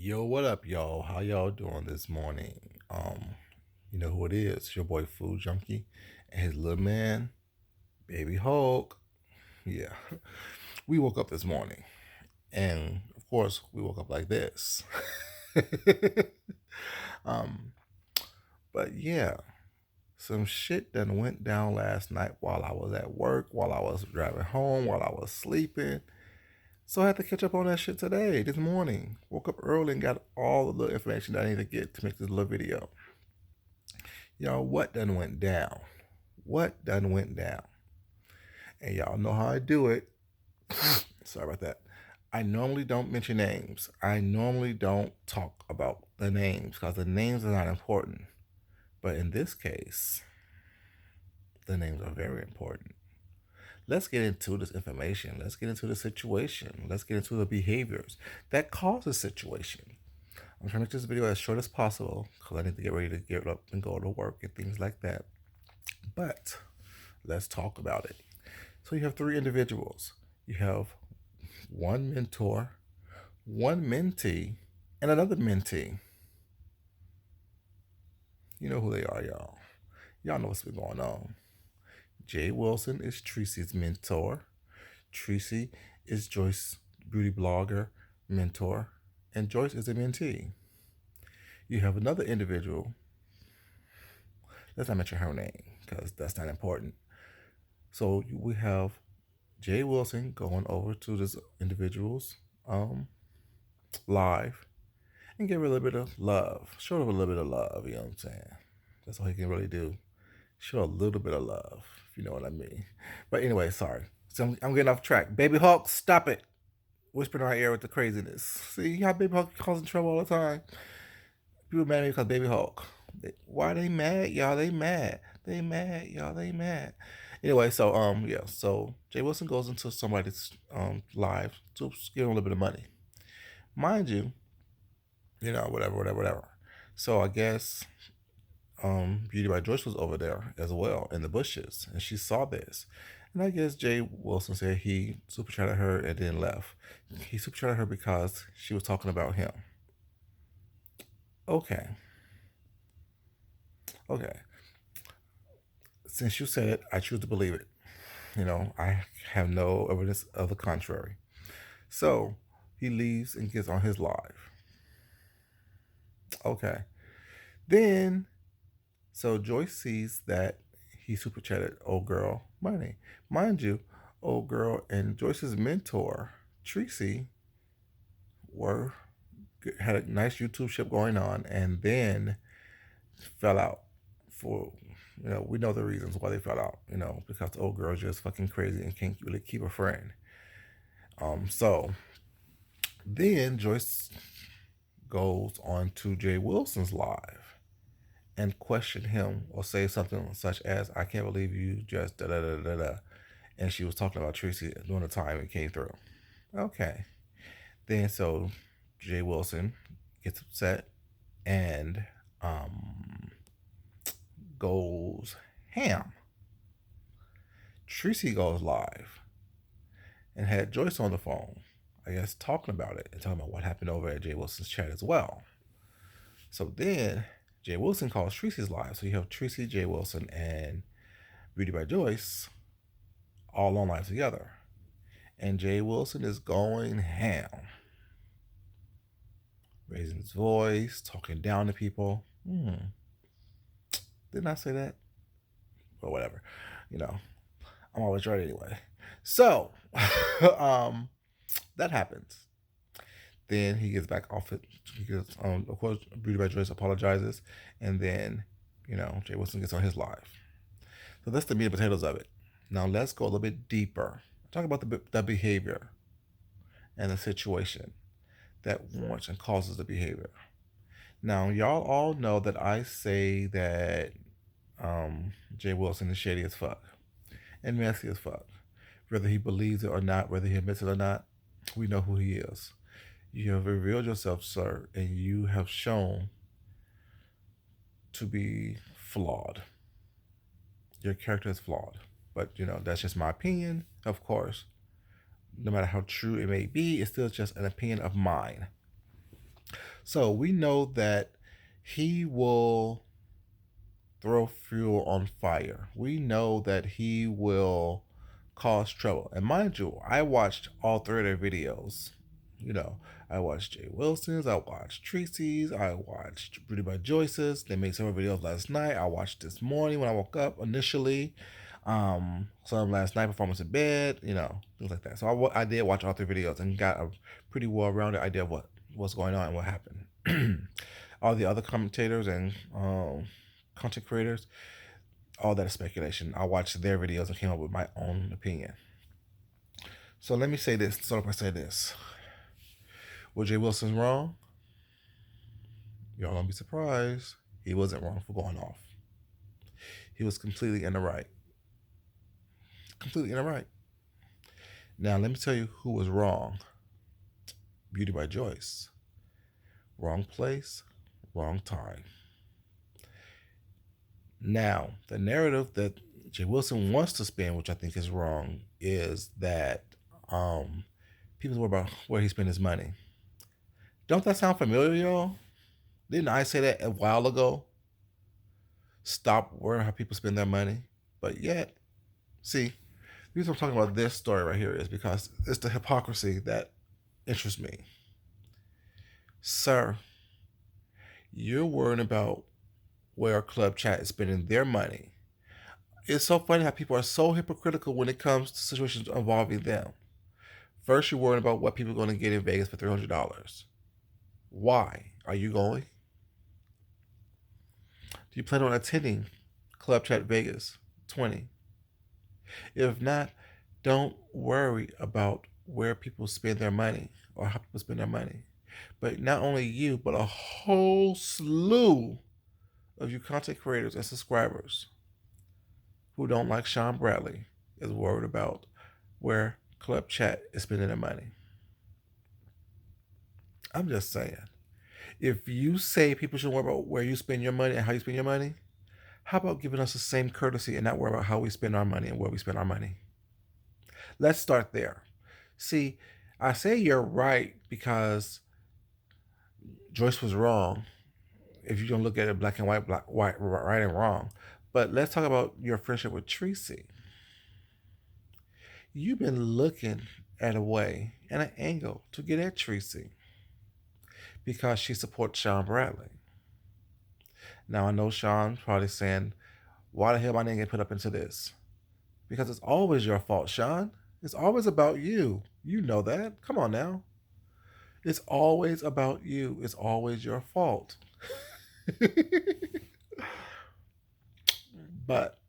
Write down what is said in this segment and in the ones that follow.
Yo, what up, y'all? How y'all doing this morning? You know who it is? It's your boy Food Junkie and his little man, Baby Hulk. Yeah. We woke up this morning, and of course, we woke up like this. um, but yeah, some shit done went down last night while I was at work, while I was driving home, while I was sleeping. So I had to catch up on that shit today, this morning. Woke up early and got all the information that I need to get to make this little video. Y'all, what done went down? What done went down? And y'all know how I do it. Sorry about that. I normally don't mention names. I normally don't talk about the names because the names are not important. But in this case, the names are very important. Let's get into this information. Let's get into the situation. Let's get into the behaviors that cause the situation. I'm trying to make this video as short as possible because I need to get ready to get up and go to work and things like that. But let's talk about it. So you have three individuals. You have one mentor, one mentee, and another mentee. You know who they are, y'all. Y'all know what's been going on. Jay Wilson is Tracy's mentor. Tracy is Joyce's beauty blogger mentor, and Joyce is a mentee. You have another individual. Let's not mention her name because that's not important. So we have Jay Wilson going over to this individual's live and give her a little bit of love. Show her a little bit of love, you know what I'm saying? That's all he can really do. Show a little bit of love, if you know what I mean. But anyway, sorry. So I'm getting off track. Baby Hulk, stop it. Whispering in our ear with the craziness. See how Baby Hulk causing trouble all the time? People mad at me because Baby Hulk. Why they mad, y'all? They mad. They mad, y'all. They mad. Anyway, so yeah. So Jay Wilson goes into somebody's live to give him a little bit of money, mind you. You know, whatever. So I guess Beauty by Joyce was over there as well in the bushes, and she saw this. And I guess Jay Wilson said he super chatted her and then left. He super chatted her because she was talking about him. Okay. Okay. Since you said it, I choose to believe it. You know, I have no evidence of the contrary. So he leaves and gets on his live. Okay. Then, so Joyce sees that he super chatted old girl money. Mind you, old girl and Joyce's mentor, Tracy, had a nice YouTube ship going on and then fell out for, we know the reasons why they fell out, because the old girl's just fucking crazy and can't really keep a friend. So then Joyce goes on to Jay Wilson's live and question him or say something such as, I can't believe you just da da da da da. And she was talking about Tracy during the time it came through. Okay. Then so Jay Wilson gets upset and goes ham. Tracy goes live and had Joyce on the phone, I guess, talking about it and talking about what happened over at Jay Wilson's chat as well. So then Jay Wilson calls Tracy's live. So you have Tracy, Jay Wilson, and Beauty by Joyce all on live together. And Jay Wilson is going ham, raising his voice, talking down to people. Didn't I say that? Or whatever. I'm always right anyway. So, that happens. Then he gets back off it. He gets, of course, Beauty by Joyce apologizes, and then, Jay Wilson gets on his live. So that's the meat and potatoes of it. Now let's go a little bit deeper. Talk about the behavior and the situation that warrants and causes the behavior. Now, y'all all know that I say that Jay Wilson is shady as fuck and messy as fuck. Whether he believes it or not, whether he admits it or not, we know who he is. You have revealed yourself, sir, and you have shown to be flawed. Your character is flawed. But, that's just my opinion, of course. No matter how true it may be, it's still just an opinion of mine. So we know that he will throw fuel on fire. We know that he will cause trouble. And mind you, I watched all three of their videos. You know, I watched Jay Wilson's, I watched Tracy's, I watched Beauty by Joyce's. They made several videos last night. I watched this morning when I woke up initially. Some last night before I went to bed, things like that. So I did watch all three videos and got a pretty well-rounded idea of what's going on and what happened. All the other commentators and content creators, all that is speculation. I watched their videos and came up with my own opinion. So let me say this. So if I say this, was Jay Wilson wrong? Y'all gonna be surprised. He wasn't wrong for going off. He was completely in the right. Completely in the right. Now let me tell you who was wrong. Beauty by Joyce. Wrong place, wrong time. Now, the narrative that Jay Wilson wants to spin, which I think is wrong, is that people worry about where he spent his money. Don't that sound familiar, y'all? Didn't I say that a while ago? Stop worrying how people spend their money. But yet, see, the reason I'm talking about this story right here is because it's the hypocrisy that interests me. Sir, you're worrying about where Club Chat is spending their money. It's so funny how people are so hypocritical when it comes to situations involving them. First, you're worrying about what people are going to get in Vegas for $300. Why are you going? Do you plan on attending Club Chat Vegas 20? If not, don't worry about where people spend their money or how people spend their money. But not only you, but a whole slew of you content creators and subscribers who don't like Sean Bradley is worried about where Club Chat is spending their money. I'm just saying. If you say people should worry about where you spend your money and how you spend your money, how about giving us the same courtesy and not worry about how we spend our money and where we spend our money? Let's start there. See, I say you're right because Joyce was wrong. If you don't look at it black and white, right and wrong. But let's talk about your friendship with Tracy. You've been looking at a way and an angle to get at Tracy because she supports Sean Bradley. Now I know Sean probably saying, why the hell my name get put up into this? Because it's always your fault, Sean. It's always about you. You know that. Come on now. It's always about you. It's always your fault. But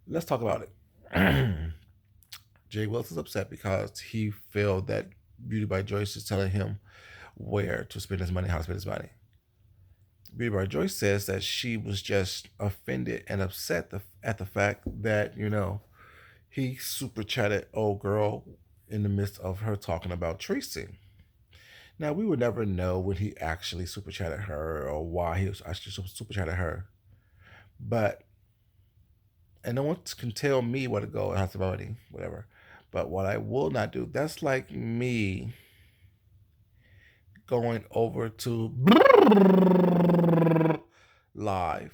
let's talk about it. Jay Wilson's upset because he felt that Beauty by Joyce is telling him where to spend his money, how to spend his money. Beauty by Joyce says that she was just offended and upset at the fact that, he super chatted old girl in the midst of her talking about Tracy. Now, we would never know when he actually super chatted her or why he was actually super chatted her. And no one can tell me what to go and how to voting, whatever. But what I will not do, that's like me going over to live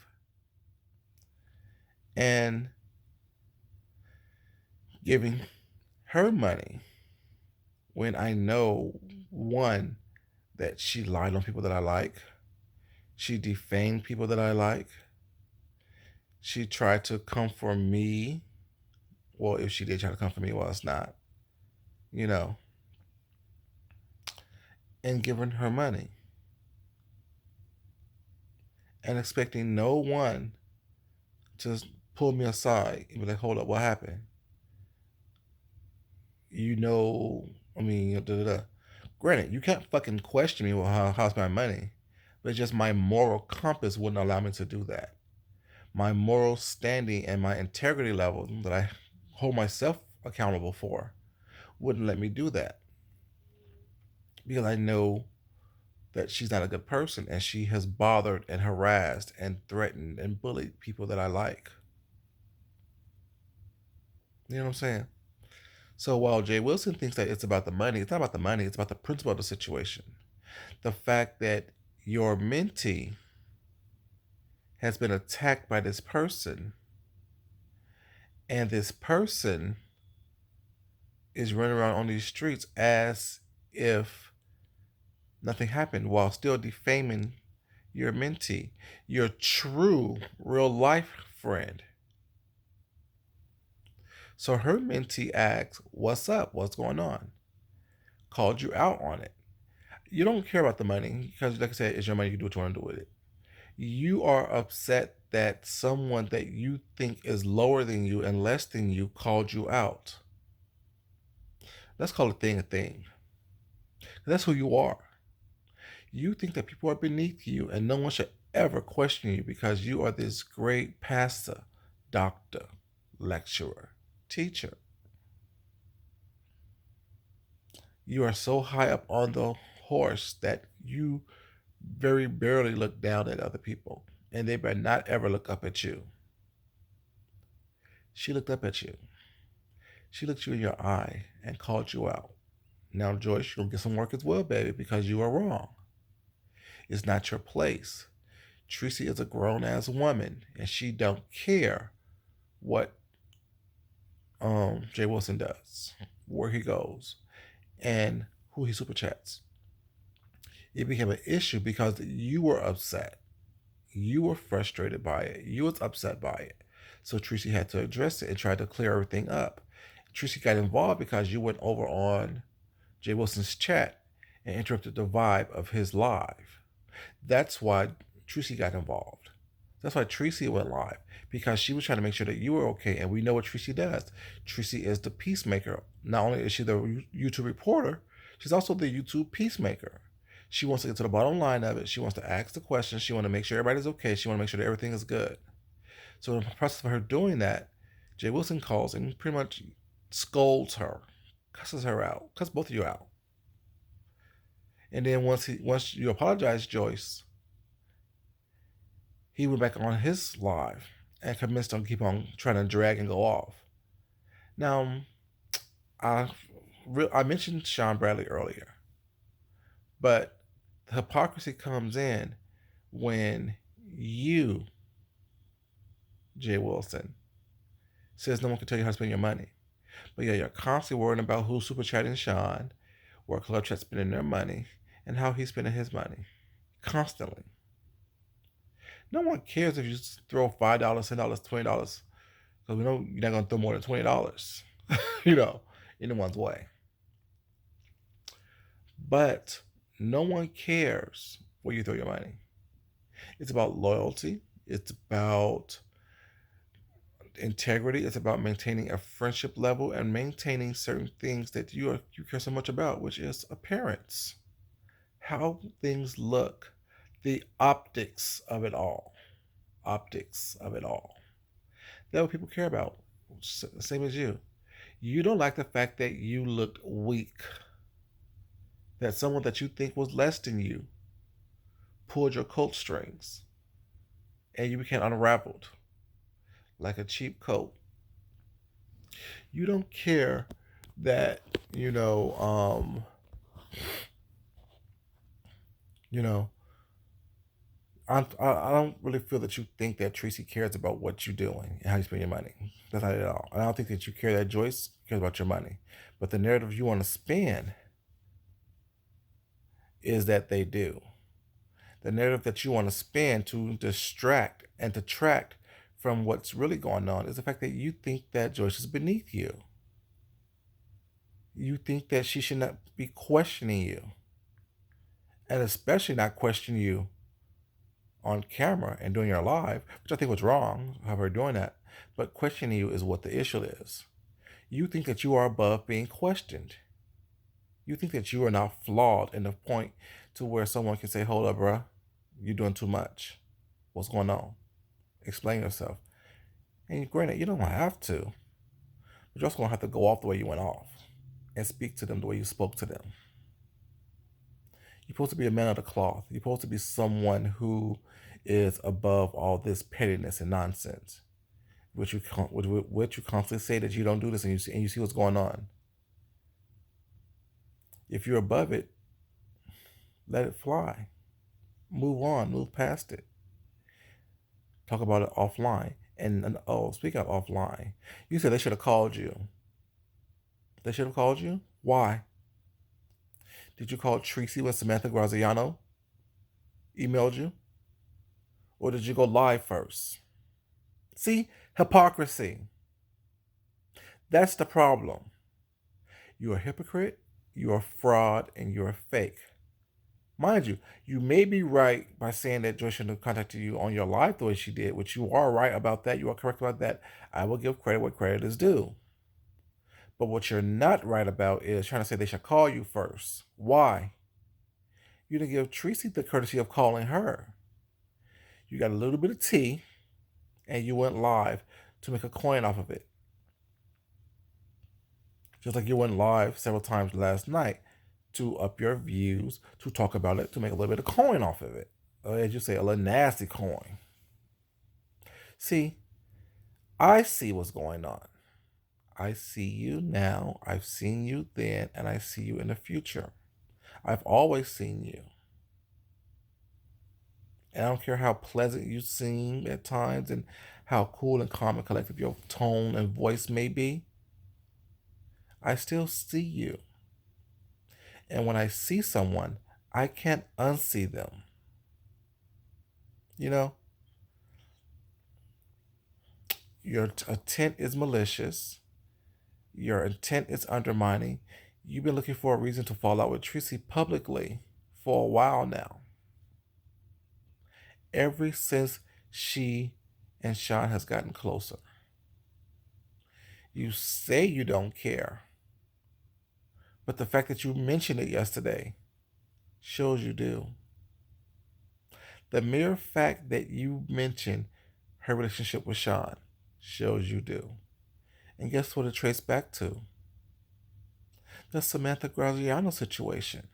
and giving her money when I know, one, that she lied on people that I like, she defamed people that I like, she tried to come for me. Well, if she did try to come for me, well, it's not, and giving her money and expecting no one to pull me aside and be like, hold up, what happened? Granted, you can't fucking question me with how I spend my money, but just my moral compass wouldn't allow me to do that. My moral standing and my integrity level that I hold myself accountable for wouldn't let me do that. Because I know that she's not a good person and she has bothered and harassed and threatened and bullied people that I like. You know what I'm saying? So while Jay Wilson thinks that it's about the money, it's not about the money, it's about the principle of the situation. The fact that your mentee has been attacked by this person, and this person is running around on these streets as if nothing happened while still defaming your mentee, your true real life friend. So her mentee asks, "What's up? What's going on?" Called you out on it. You don't care about the money because, like I said, it's your money. You do what you want to do with it. You are upset that someone that you think is lower than you and less than you called you out. Let's call a thing a thing. That's who you are. You think that people are beneath you and no one should ever question you because you are this great pastor, doctor, lecturer, teacher. You are so high up on the horse that you very barely look down at other people, and they better not ever look up at you. She looked up at you. She looked you in your eye and called you out. Now, Joyce, you'll get some work as well, baby, because you are wrong. It's not your place. Tracy is a grown-ass woman, and she don't care what Jay Wilson does, where he goes, and who he super chats. It became an issue because you were upset. You were frustrated by it. You was upset by it. So Tracy had to address it and try to clear everything up. Tracy got involved because you went over on Jay Wilson's chat and interrupted the vibe of his live. That's why Tracy got involved. That's why Tracy went live, because she was trying to make sure that you were okay. And we know what Tracy does. Tracy is the peacemaker. Not only is she the YouTube reporter, she's also the YouTube peacemaker. She wants to get to the bottom line of it. She wants to ask the questions. She wants to make sure everybody's okay. She wants to make sure that everything is good. So in the process of her doing that, Jay Wilson calls and pretty much scolds her, cusses her out, cuss both of you out. And then once you apologize, Joyce, he went back on his live and convinced him to keep on trying to drag and go off. Now, I mentioned Sean Bradley earlier, but the hypocrisy comes in when you, Jay Wilson, says no one can tell you how to spend your money. But yeah, you're constantly worrying about who's super chatting Sean, where Club Chat's spending their money, and how he's spending his money. Constantly. No one cares if you throw $5, $10, $20, because we know you're not going to throw more than $20, anyone's way. But no one cares where you throw your money. It's about loyalty. It's about integrity. It's about maintaining a friendship level and maintaining certain things that you care so much about, which is appearance, how things look, the optics of it all. Optics of it all. That's what people care about. Same as you. You don't like the fact that you looked weak. That someone that you think was less than you pulled your coat strings and you became unraveled like a cheap coat. You don't care that, I don't really feel that you think that Tracy cares about what you're doing and how you spend your money. That's not it at all. And I don't think that you care that Joyce cares about your money. But the narrative you want to spin is that they do. The narrative that you want to spin to distract and detract from what's really going on is the fact that you think that Joyce is beneath you. You think that she should not be questioning you. And especially not question you on camera and doing your live, which I think was wrong, of her doing that. But questioning you is what the issue is. You think that you are above being questioned. You think that you are not flawed in the point to where someone can say, hold up, bruh, you're doing too much. What's going on? Explain yourself. And granted, you don't have to, but you're also going to have to go off the way you went off and speak to them the way you spoke to them. You're supposed to be a man of the cloth. You're supposed to be someone who is above all this pettiness and nonsense, which you constantly say that you don't do this, and you see what's going on. If you're above it, Let it fly. Move on. Move past it. Talk about it offline. And oh, speaking of offline, you said they should have called you. They should have called you? Why? Did you call Tracy when Samantha Graziano emailed you? Or did you go live first? See? Hypocrisy. That's the problem. You're a hypocrite, you're a fraud, and you're a fake. Mind you, you may be right by saying that Joy shouldn't have contacted you on your live the way she did, which you are right about that. You are correct about that. I will give credit where credit is due. But what you're not right about is trying to say they should call you first. Why? You didn't give Tracy the courtesy of calling her. You got a little bit of tea and you went live to make a coin off of it. Just like you went live several times last night to up your views, to talk about it, to make a little bit of coin off of it. Or as you say, a little nasty coin. See, I see what's going on. I see you now, I've seen you then, and I see you in the future. I've always seen you. And I don't care how pleasant you seem at times and how cool and calm and collected your tone and voice may be. I still see you. And when I see someone, I can't unsee them. You know, your intent is malicious. Your intent is undermining. You've been looking for a reason to fall out with Tracy publicly for a while now. Ever since she and Sean has gotten closer. You say you don't care, but the fact that you mentioned it yesterday shows you do. The mere fact that you mentioned her relationship with Sean shows you do. And guess what it traced back to? The Samantha Graziano situation.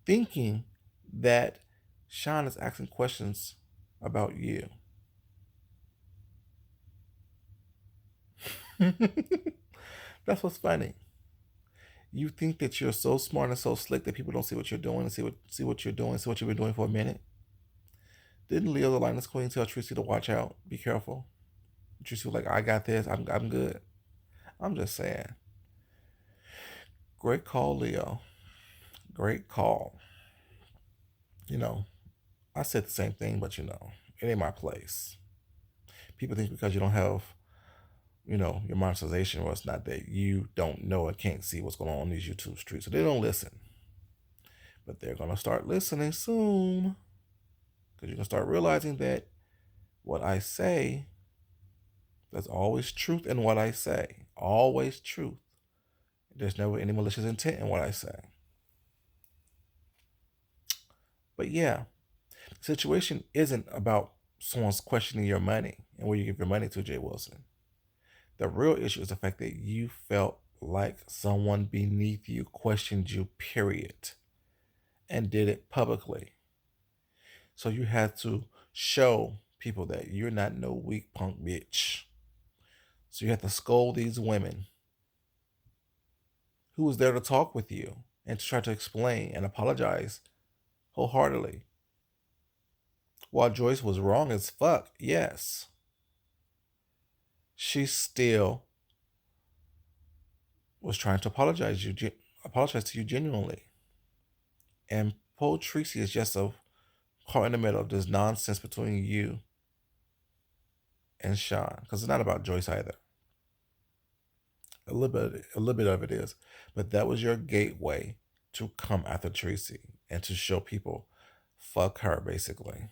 Thinking that Sean is asking questions about you. That's what's funny. You think that you're so smart and so slick that people don't see what you're doing and see what you're doing, see what you've been doing for a minute. Didn't Leo the Linus Queen tell Tracy to watch out, be careful? Tracy was like, I got this, I'm good. I'm just saying. Great call, Leo. Great call. You know, I said the same thing, but it ain't my place. People think because you don't have, your monetization, or it's not that you don't know and can't see what's going on these YouTube streets. So they don't listen. But they're going to start listening soon. Because you're going to start realizing that what I say, there's always truth in what I say. Always truth. There's never any malicious intent in what I say. But yeah, the situation isn't about someone's questioning your money and where you give your money to, Jay Wilson. The real issue is the fact that you felt like someone beneath you questioned you, period, and did it publicly. So you had to show people that you're not no weak punk bitch. So you had to scold these women who was there to talk with you and to try to explain and apologize wholeheartedly. While Joyce was wrong as fuck, yes, she still was trying to apologize to you genuinely. And Paul Tracy is just a caught in the middle of this nonsense between you and Sean, because it's not about Joyce either. A little bit of it is, but that was your gateway to come after Tracy and to show people, fuck her basically,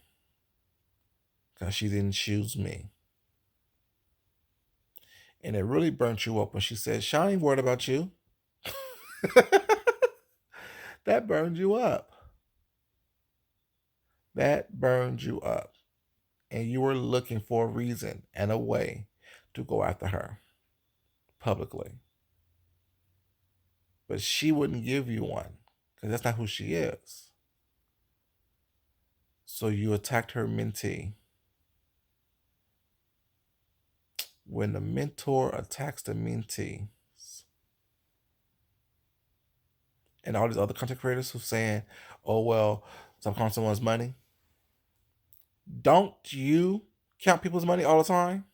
because she didn't choose me. And it really burnt you up when she said, Sean ain't worried about you. That burned you up. That burned you up. And you were looking for a reason and a way to go after her publicly. But she wouldn't give you one because that's not who she is. So you attacked her mentee. When the mentor attacks the mentee, and all these other content creators who saying, "Oh well, stop counting someone's money." Don't you count people's money all the time?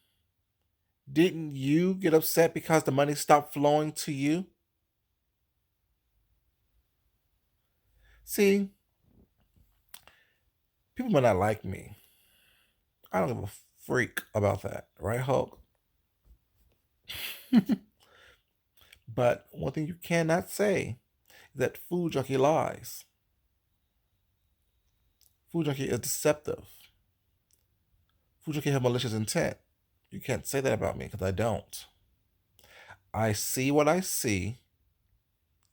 Didn't you get upset because the money stopped flowing to you? See, people might not like me. I don't give a freak about that, right, Hulk? But one thing you cannot say is that Food Junkie lies. Food Junkie is deceptive. Food Junkie have malicious intent. You can't say that about me because I don't. I see what I see.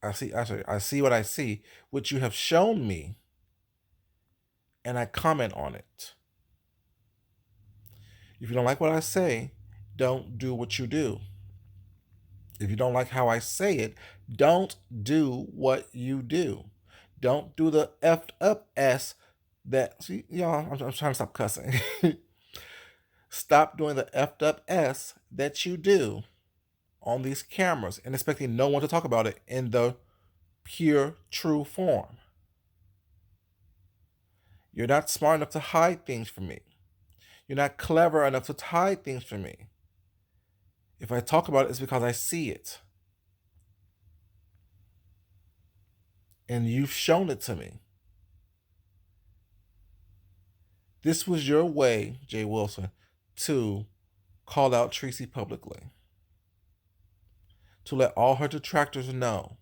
I see what I see, which you have shown me, and I comment on it. If you don't like what I say, don't do what you do. If you don't like how I say it, don't do what you do. Don't do the effed up S that, see, y'all, I'm trying to stop cussing. Stop doing the effed up S that you do on these cameras and expecting no one to talk about it in the pure, true form. You're not smart enough to hide things from me. You're not clever enough to hide things from me. If I talk about it, it's because I see it. And you've shown it to me. This was your way, Jay Wilson, to call out Tracy publicly, to let all her detractors know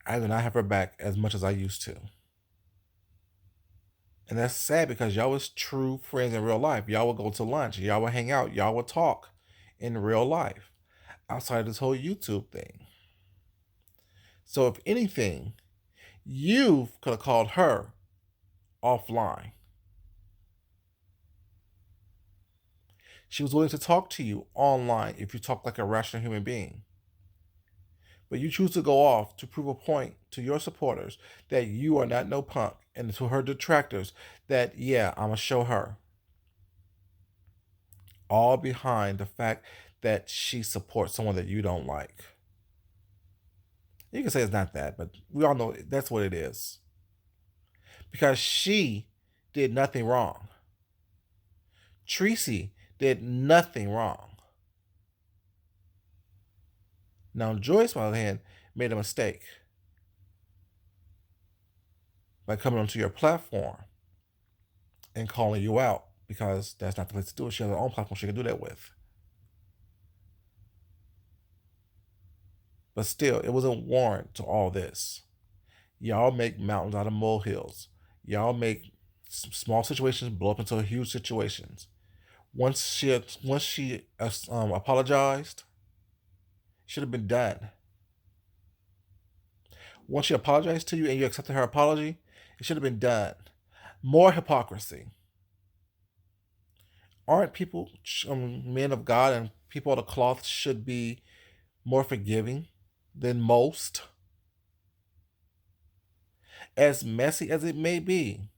I do not have her back as much as I used to. And that's sad because y'all was true friends in real life. Y'all would go to lunch, y'all would hang out, y'all would talk in real life outside of this whole YouTube thing. So if anything, you could have called her offline. She was willing to talk to you online if you talk like a rational human being. But you choose to go off to prove a point to your supporters that you are not no punk, and to her detractors that, yeah, I'm going to show her. All behind the fact that she supports someone that you don't like. You can say it's not that, but we all know that's what it is. Because she did nothing wrong. Tracy did nothing wrong. Now, Joyce, on the other hand, made a mistake by coming onto your platform and calling you out, because that's not the place to do it. She has her own platform she can do that with. But still, it wasn't warrant to all this. Y'all make mountains out of molehills. Y'all make small situations blow up into huge situations. Once she apologized, should have been done. Once she apologized to you and you accepted her apology, it should have been done. More hypocrisy. Aren't people, men of God and people of the cloth, should be more forgiving than most? As messy as it may be,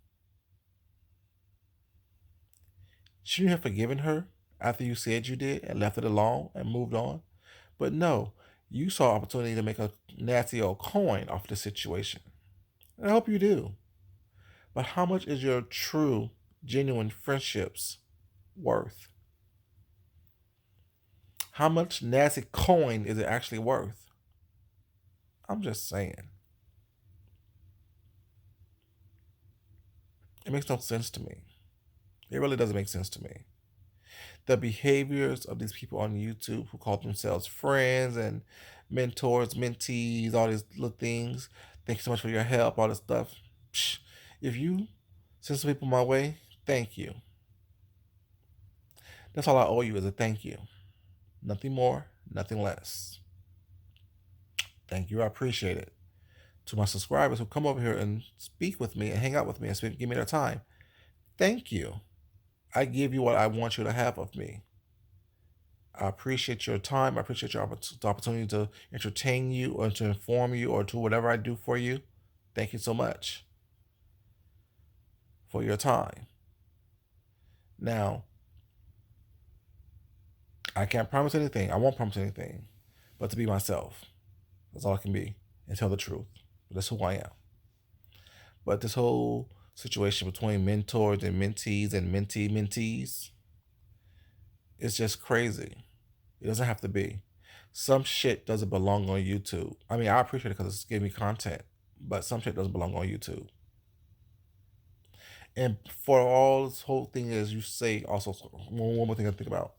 shouldn't you have forgiven her after you said you did and left it alone and moved on? But no, you saw opportunity to make a nasty old coin off the situation. And I hope you do. But how much is your true, genuine friendships worth? How much nasty coin is it actually worth? I'm just saying. It makes no sense to me. It really doesn't make sense to me. The behaviors of these people on YouTube who call themselves friends and mentors, mentees, all these little things. Thank you so much for your help, all this stuff. Psh, if you send some people my way, thank you. That's all I owe you is a thank you. Nothing more, nothing less. Thank you. I appreciate it. To my subscribers who come over here and speak with me and hang out with me and give me their time, thank you. I give you what I want you to have of me. I appreciate your time. I appreciate your the opportunity to entertain you or to inform you or to whatever I do for you. Thank you so much for your time. Now, I can't promise anything. I won't promise anything, but to be myself. That's all I can be and tell the truth. That's who I am. But this whole situation between mentors and mentees and mentees is just crazy. It doesn't have to be. Some shit doesn't belong on YouTube. I mean, I appreciate it because it's giving me content, but some shit doesn't belong on YouTube. And for all this whole thing is, you say also one more thing I think about,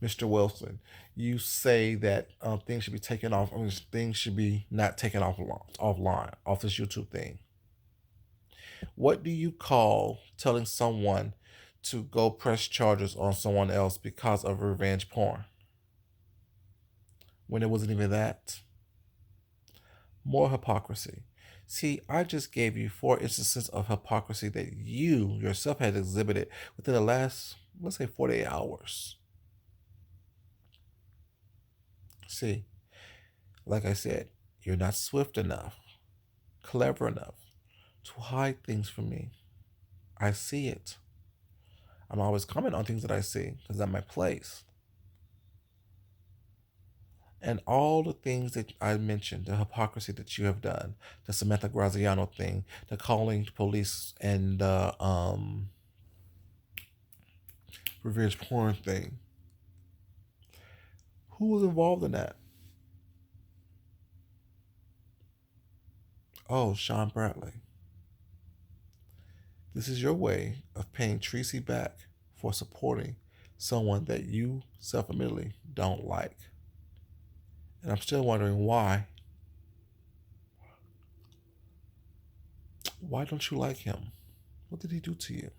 Mr. Wilson. You say that things should be taken off. I mean, things should be not taken offline, off this YouTube thing. What do you call telling someone to go press charges on someone else because of revenge porn when it wasn't even that? More hypocrisy. See, I just gave you 4 instances of hypocrisy that you yourself had exhibited within the last, let's say, 48 hours. See, like I said, you're not swift enough, clever enough to hide things from me. I see it. I'm always commenting on things that I see because that's my place. And all the things that I mentioned, the hypocrisy that you have done, the Samantha Graziano thing, the calling police, and the revenge porn thing. Who was involved in that? Oh, Sean Bradley. This is your way of paying Tracy back for supporting someone that you self-admittedly don't like. And I'm still wondering why. Why don't you like him? What did he do to you?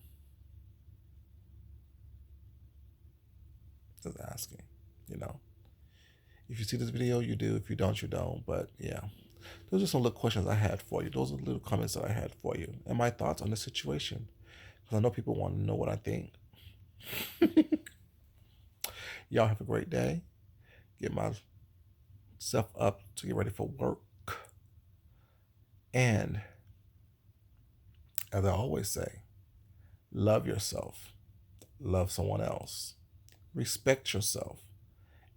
Just asking, you know. If you see this video, you do. If you don't, you don't. But yeah, those are some little questions I had for you. Those are little comments that I had for you and my thoughts on the situation. Because I know people want to know what I think. Y'all have a great day. Get myself up to get ready for work. And as I always say, love yourself, love someone else, respect yourself,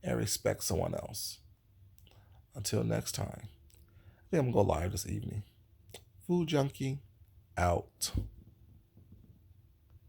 and respect someone else. Until next time, I think I'm going to go live this evening. Food Junkie out.